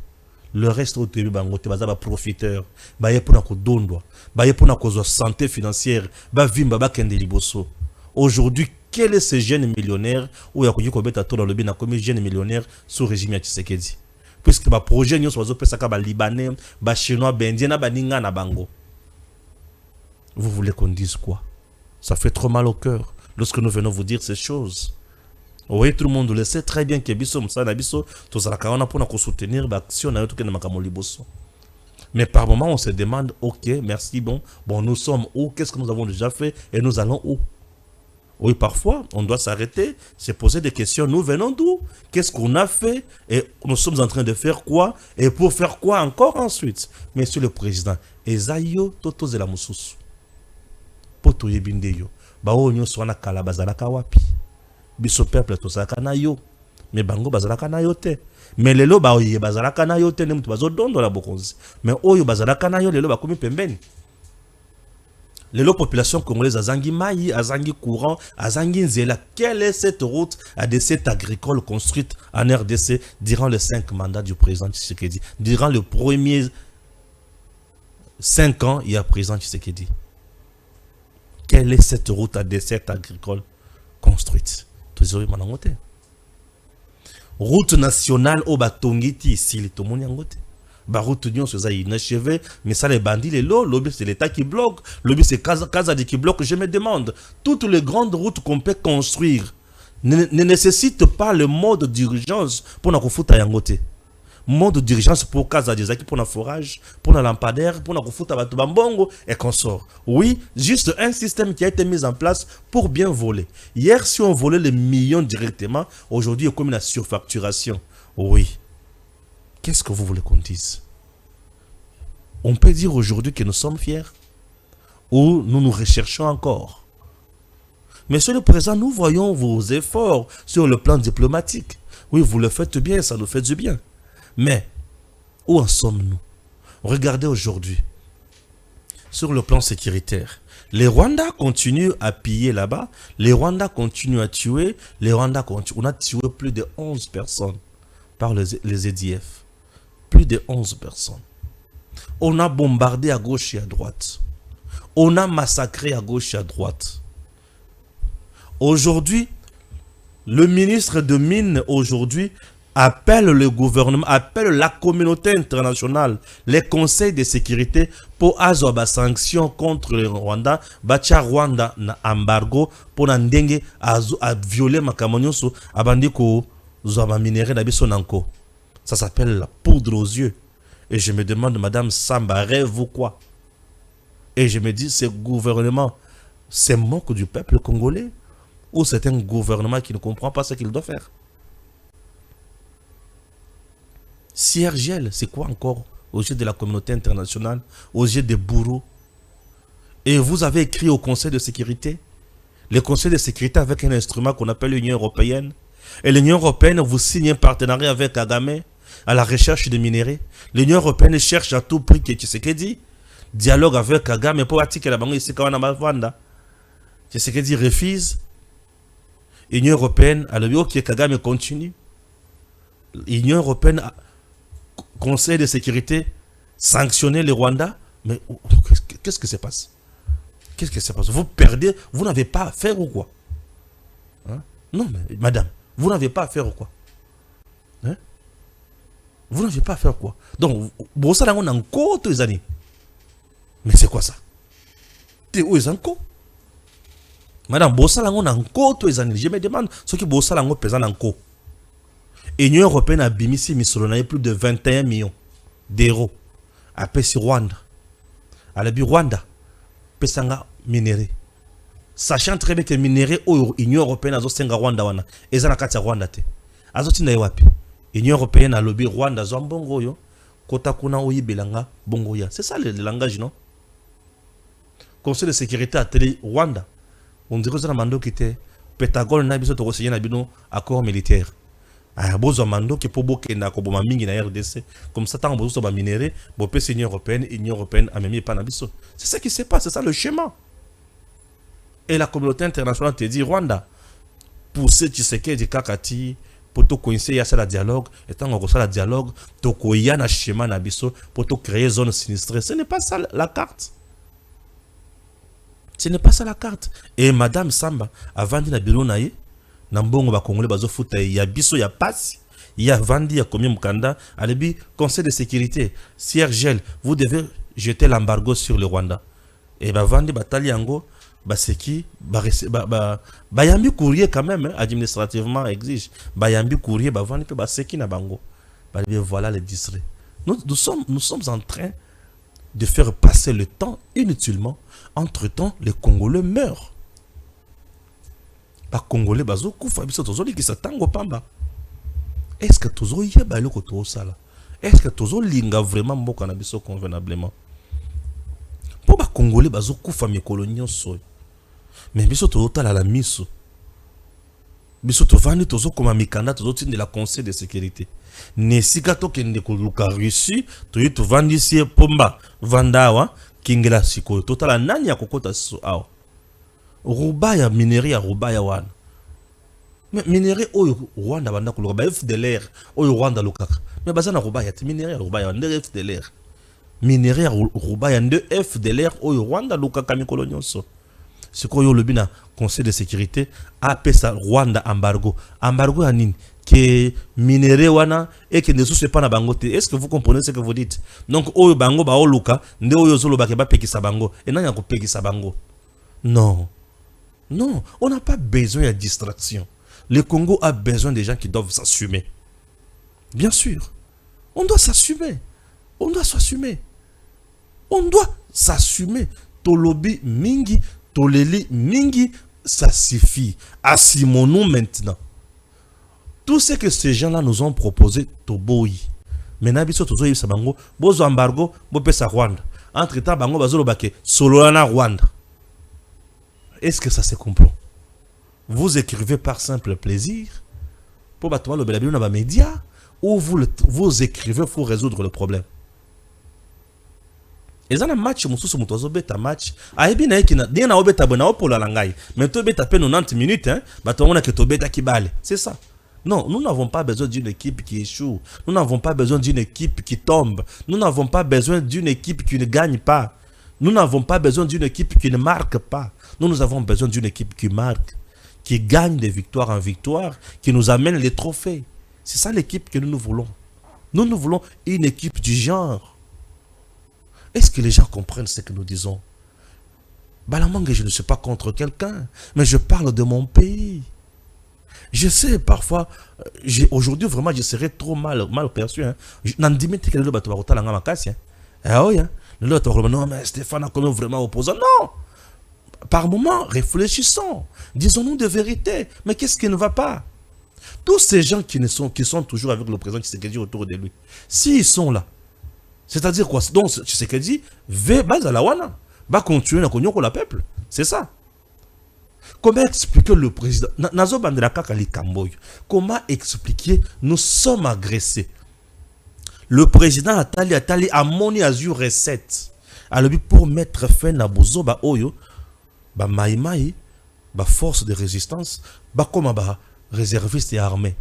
Le reste au toyebi bangote baza ba profiteur, ba yepona ko dondwa, ba yepona ko santé financière, ba vimba ba kende liboso. Aujourd'hui, quel est ce jeune millionnaire ou yakoki ko beta to dans le bien comme jeune millionnaire sous régime ya Tshisekedi? Puisque ba projet nyonso bazo pesa ka ba libanais, ba chinois, ba indien na ba ninga na bango. Vous voulez qu'on dise quoi? Ça fait trop mal au cœur lorsque nous venons vous dire ces choses. Oui, tout le monde le sait très bien que biso msana biso to zalaka wana pona ko soutenir ba action na yo to ke na makamo liboso. Mais par moment on se demande OK, merci bon nous sommes où? Qu'est-ce que nous avons déjà fait et nous allons où? Oui, parfois on doit s'arrêter, se poser des questions, nous venons d'où? Qu'est-ce qu'on a fait et nous sommes en train de faire quoi et pour faire quoi encore ensuite? Monsieur le président, ezayo toto zela mususu. Poto yebinde yo. Ba o nyonso wana kala bazalaka wapi? Biso peuple to saka na yo mais bango bazalaka na yo te mais lelo ba oye bazalaka na yo te ne mutu bazo dondo la bokonzi mais oyo bazalaka na yo lelo ba komi pembeni lelo population congolaise azangi mai azangi courant azangi nzela. Quelle est cette route à des sites agricoles construite en RDC durant les 5 mandats du président Tshisekedi, durant les premiers 5 ans il y a président Tshisekedi? Quelle est cette route à des sites agricoles construite? Route nationale au batongiti ici les tomoni yangote. Ba route nyon se za inachevé mais ça les bandits les lobby c'est l'état qui bloque, lobby c'est Kazadi qui bloque. Je me demande, toutes les grandes routes qu'on peut construire ne nécessitent pas le mode d'urgence pour na kofuta yangote. Mode d'urgence pour Kazadi pour na forage, pour na lampadaire, pour na kofuta batu bambongo et consort. Oui, juste un système qui a été mis en place pour bien voler. Hier, si on volait les millions directement, aujourd'hui, il y a comme une surfacturation. Oui. Qu'est-ce que vous voulez qu'on dise? On peut dire aujourd'hui que nous sommes fiers ou nous nous recherchons encore. Monsieur le Président, nous voyons vos efforts sur le plan diplomatique. Oui, vous le faites bien, ça nous fait du bien. Mais, où en sommes-nous? Regardez aujourd'hui, sur le plan sécuritaire, les Rwandais continuent à piller là-bas, les Rwandais continuent à tuer, on a tué plus de 11 personnes par les EDF. Plus de 11 personnes. On a bombardé à gauche et à droite. On a massacré à gauche et à droite. Aujourd'hui, le ministre de Mines, aujourd'hui, appelle le gouvernement, appelle la communauté internationale, les conseils de sécurité pour avoir des sanctions contre le Rwanda, bacha Rwanda na embargo pour n'andenge à violer ma kamonyoso, abandi ko zoma minéré na biso nanko. Ça s'appelle la poudre aux yeux. Et je me demande, Madame Samba, rêve ou quoi? Et je me dis, ce gouvernement, c'est moque du peuple congolais ou c'est un gouvernement qui ne comprend pas ce qu'il doit faire? CIRGL, c'est quoi encore aux yeux de la communauté internationale, aux yeux des bourreaux? Et vous avez écrit au Conseil de sécurité, le Conseil de sécurité avec un instrument qu'on appelle l'Union européenne. Et l'Union européenne vous signe un partenariat avec Kagame à la recherche de minerais. L'Union européenne cherche à tout prix que Tshisekedi dialogue avec Kagame pour attirer la banque ici quand on a Mavanda. Tshisekedi refuse. L'Union européenne a le bureau que Kagame continue. L'Union européenne, Conseil de sécurité, sanctionner le Rwanda. Mais qu'est-ce que se passe? Qu'est-ce que se passe? Vous perdez, vous n'avez pas à faire ou quoi? Hein? Non, mais madame, vous n'avez pas à faire ou quoi? Hein? Vous n'avez pas à faire quoi? Donc, mais c'est quoi ça? T'es où les anko? Madame, je me demande ce qui Bossalango pesant en L'Union européenne a bimisi misolonaye plus de 21 millions d'euros. A pesi Rwanda. À la Rwanda, pesanga minéré. Sachant très bien que minéré ou l'Union européenne a zosenga Rwanda wana. Ezana kati Rwanda te. Azotinda yewapi. L'Union européenne a lobby Rwanda zombongo yo. Kota kuna oyi belanga bongo ya. C'est ça le langage, non? Conseil de sécurité a télé Rwanda. On dirait que ça mando qui était Pentagone n'a besoin de renseigner na bino accord militaire. Ah, bozo mando qui pour bokenda ko boma mingi na RDC. Comme ça, tant bozo ba minéré, bo pe Union européenne a même pas na biso. C'est ça qui se passe, c'est ça le schéma. Et la communauté internationale te dit Rwanda, pour ceux qui se quittent du Kakati, pour tout coincer, il y a ça la dialogue, et tant qu'on ça la dialogue, to ko ya na schéma na biso, pour tout créer zone sinistrée. Ce n'est pas ça la carte. Ce n'est pas ça la carte. Et Madame Samba, avant de na bilo na ye, Nambongo ba Congolais bazo futa ya biso ya passe ya vandi ya combien mukanda alebi conseil de sécurité Siergel vous devez jeter l'embargo sur le Rwanda et ba vandi batali yango ba seki ba yambi courrier quand même hein, administrativement exige ba yambi courrier ba vandi pe ba seki na bango ba voilà les distraits. Nous sommes en train de faire passer le temps inutilement. Entre-temps les Congolais meurent. Ba Congolais bazo kufa biso tozoli ki satango pamba. Est-ce que tozo yeba eloko to sala? Est-ce que tozo linga vraiment mboka na biso convenablement? Po ba Congolais bazo kufa mikolo nyonso. Mais biso tozo tala la miso. Biso to vandi tozo koma mikanda tozo tinde la conseil de sécurité. Nesika to kende ko luka Russie, to yitu vandi si pomba vandawa kingela siko. Totala nani ya kokota so awa. Rubaya minerai ya Rubaya wana. Mais minerai oyo Rwanda banda kuluka ba FDLR oyo Rwanda lukaka. Mais bazana Rubaya ti minerai ya Rubaya nde FDLR. Minerai ya Rubaya nde FDLR oyo Rwanda lukaka mikolo nyonso. Siko yo lobina conseil de sécurité apesa Rwanda embargo. Embargo ya nini? Que minerai wana et que ne sous pas na bango te. Est-ce que vous comprenez ce que vous dites? Donc oyo bango ba oluka nde oyo zolo ba ke ba pekisa bango. Et nanya ko pekisa bango. Non. Non, on n'a pas besoin de distraction. Le Congo a besoin des gens qui doivent s'assumer. Bien sûr. On doit s'assumer. On doit s'assumer. On doit s'assumer. Tolobi mingi, toleli mingi, ça suffit. Assumons-nous maintenant. Tout ce que ces gens-là nous ont proposé, toboyi. Maintenant, biso tozo yisa bango, bozo embargo, bo pesa Rwanda. Entre-temps, bango bazolo bake, sololana Rwanda. Est-ce que ça se comprend? Vous écrivez par simple plaisir pour battre le belabino dans les médias ou vous écrivez pour résoudre le problème? Et ça, un match, mususu mutozo beta match. Aïbi na ekina, dia na obeta bona opola langai. Mais to beta pe 90 minutes, hein, bato mona ke to beta kibale. C'est ça. Non, nous n'avons pas besoin d'une équipe qui échoue. Nous n'avons pas besoin d'une équipe qui tombe. Nous n'avons pas besoin d'une équipe qui ne gagne pas. Nous n'avons pas besoin d'une équipe qui ne marque pas. Nous avons besoin d'une équipe qui marque, qui gagne de victoire en victoire, qui nous amène les trophées. C'est ça l'équipe que nous voulons. Nous voulons une équipe du genre. Est-ce que les gens comprennent ce que nous disons? Balamangue, je ne suis pas contre quelqu'un, mais je parle de mon pays. Je sais, parfois, aujourd'hui, vraiment, je serais trop mal perçu. Non, mais Stéphane a connu vraiment opposant. Non! Par moment, réfléchissons. Disons-nous de vérité. Mais qu'est-ce qui ne va pas? Tous ces gens qui sont toujours avec le président Tshisekedi autour de lui, s'ils sont là, c'est-à-dire quoi? Donc, Tshisekedi va continuer à connaître le peuple. C'est ça. Comment expliquer le président? Comment expliquer nous sommes agressés? Le président Atali a moni azur recette. Alors pour mettre fin à bozo ba oyo ba maïmaï ba force de résistance ba comme ba réservistes et armés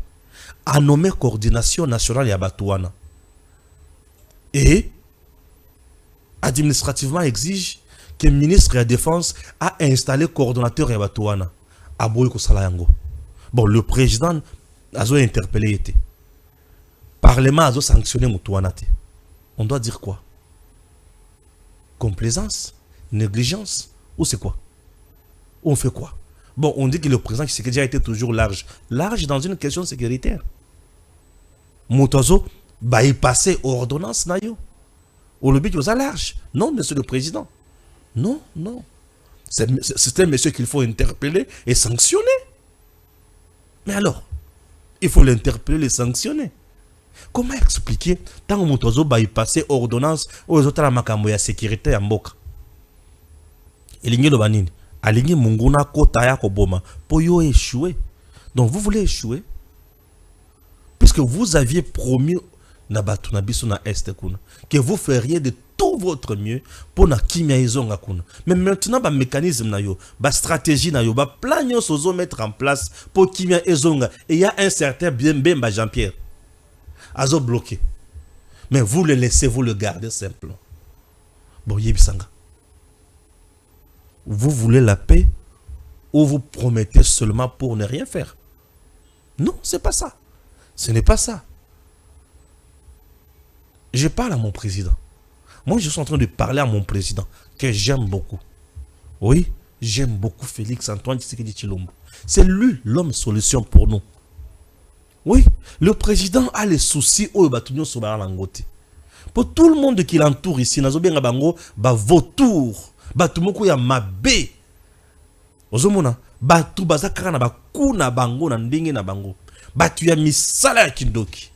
a nommé coordination nationale ya Batouana et administrativement exige que le ministre de la Défense a installé coordonnateur ya Batouana a boy ko sala yango. Bon, le président a interpellé été. Parlement a sanctionné Moutouanate. On doit dire quoi? Complaisance? Négligence? Ou c'est quoi? On fait quoi? Bon, on dit que le président Tshisekedi a été toujours large. Large dans une question sécuritaire. Moutazo, il passait ordonnance nayo. Ou le but qu'il a large. Non, monsieur le président. Non, non. C'est un monsieur qu'il faut interpeller et sanctionner. Mais alors, il faut l'interpeller et le sanctionner. Comment expliquer tant que Moutazo va y passer ordonnance aux autres à la sécurité à Mboka? Il y a le banine. Aligné Munguna Kotaya Koboma pour y échouer. Donc vous voulez échouer? que vous aviez promis na batu na biso na est kuna que vous feriez de tout votre mieux pour na kimia izonga kuna. Mais maintenant ba mécanisme na yo, ba stratégie na yo, ba plan yo sozo mettre en place pour kimia izonga, et il y a un certain bien ba Jean-Pierre azo bloqué. Mais vous le laissez, vous le gardez simplement. Bon yebisanga. Vous voulez la paix ou vous promettez seulement pour ne rien faire? Non, c'est pas ça. Ce n'est pas ça. Je parle à mon président. Moi, je suis en train de parler à mon président, que j'aime beaucoup. Oui, j'aime beaucoup Félix Antoine Tshisekedi Tshilombo. C'est lui l'homme solution pour nous. Oui, le président a les soucis au Batunyo Sobarangote. Pour tout le monde qui l'entoure ici, Nazobenga Bango, ba vautour, Batumoko ya mabe. Ozomona, Batu Bazakara na bakuna bango na ndenge na bango. Batu ya misala ya kindoki.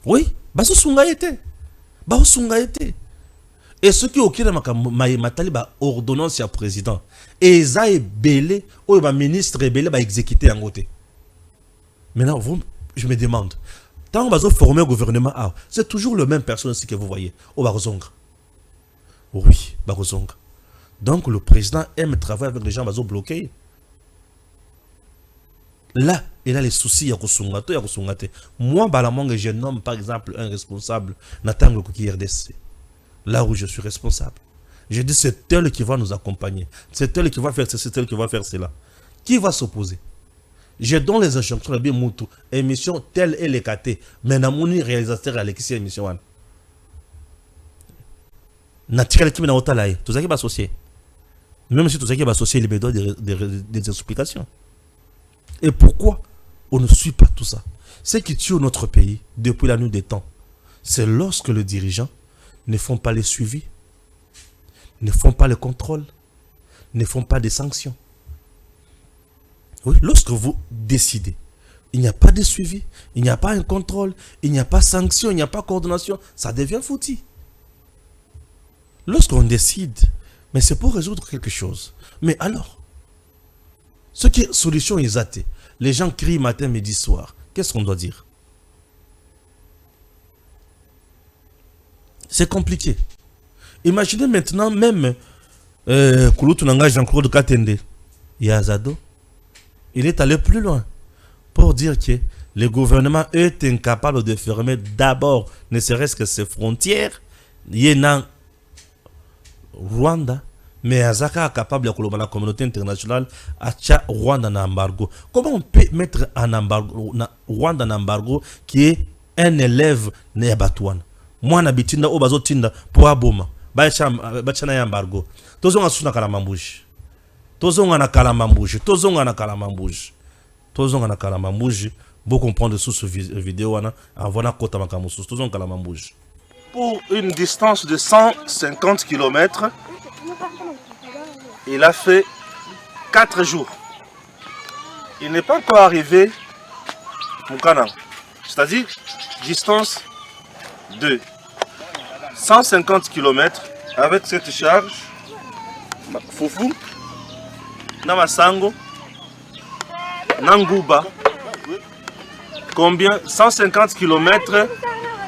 Oui, baso sunga été. Baso sunga été. Et ceux qui ont qui matali ba ordonnance ya président. Et ça est belé, ou ba ministre belé ba exécuté en côté. Maintenant, je me demande, tant que vous formez un gouvernement, c'est toujours le même personne que vous voyez. Au Barozonga. Oui, Barozonga. Donc le président aime travailler avec les gens bloqués. Là, il a les soucis, il y a Kusungate. Moi, Balamong, je nomme par exemple un responsable, Nathan Koki RDC. Là où je suis responsable. Je dis c'est elle qui va nous accompagner. C'est elle qui va faire ceci, c'est elle qui va faire cela. Qui va s'opposer? Je donne les injonctions, bien Moutou. Émission telle est l'écarté. Mais Namouni réalisateur à l'équipe émission. Naturel qui m'a otalaï. Tout ça qui va associer. Même si tout ça qui va associer, il me donne des explications. Et pourquoi on ne suit pas tout ça? Ce qui tue notre pays depuis la nuit des temps, c'est lorsque les dirigeants ne font pas les suivis, ne font pas le contrôle, ne font pas des sanctions. Oui, lorsque vous décidez, il n'y a pas de suivi, il n'y a pas un contrôle, il n'y a pas de sanction, il n'y a pas de coordination, ça devient foutu. Lorsqu'on décide, mais c'est pour résoudre quelque chose. Mais alors, ce qui est solution est athée. Les gens crient matin, midi, soir. Qu'est-ce qu'on doit dire? C'est compliqué. Imaginez maintenant même Kouloutounanga Jean-Claude Katende, Yazado. Il est allé plus loin pour dire que le gouvernement est incapable de fermer d'abord, ne serait-ce que ses frontières. Il y a Rwanda, mais Azaka est capable de la communauté internationale à Rwanda en embargo. Comment on peut mettre en embargo Rwanda en embargo qui est un élève né à Batouane? Moi, n'habitinda au bazotinda pour Aboma. Bachana embargo. Tozonga suna kalamambouji. Tozonga na kalamambouji. Tozonga na kalamambouji. Tozonga na kalamambouji. Vous comprendre sous ce vidéo en voilà kota makamusu. Tozonga kalamambouji. Pour une distance de 150 km, il a fait 4 jours. Il n'est pas encore arrivé au Canada. C'est-à-dire, distance de 150 km avec cette charge. Foufou, Namasango, Nanguba. Combien? 150 km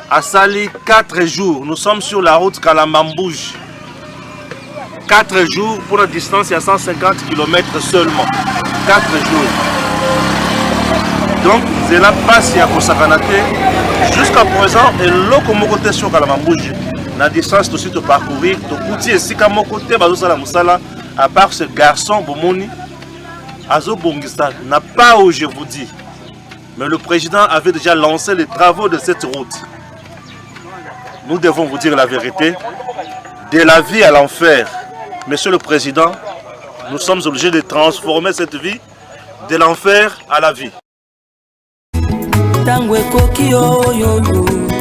à Sali, 4 jours. Nous sommes sur la route Kalamambouj. 4 jours pour la distance, il y a 150 km seulement. 4 jours. Donc, c'est la passe à Kosakanate. Jusqu'à présent, et l'autre sur Kalamambouj. La distance aussi de parcourir. Donc, si à part ce garçon, Bomoni, Azo Bongistan, n'a pas où je vous dis. Mais le président avait déjà lancé les travaux de cette route. Nous devons vous dire la vérité. De la vie à l'enfer, Monsieur le Président, nous sommes obligés de transformer cette vie de l'enfer à la vie. Tango ekoki oyoyo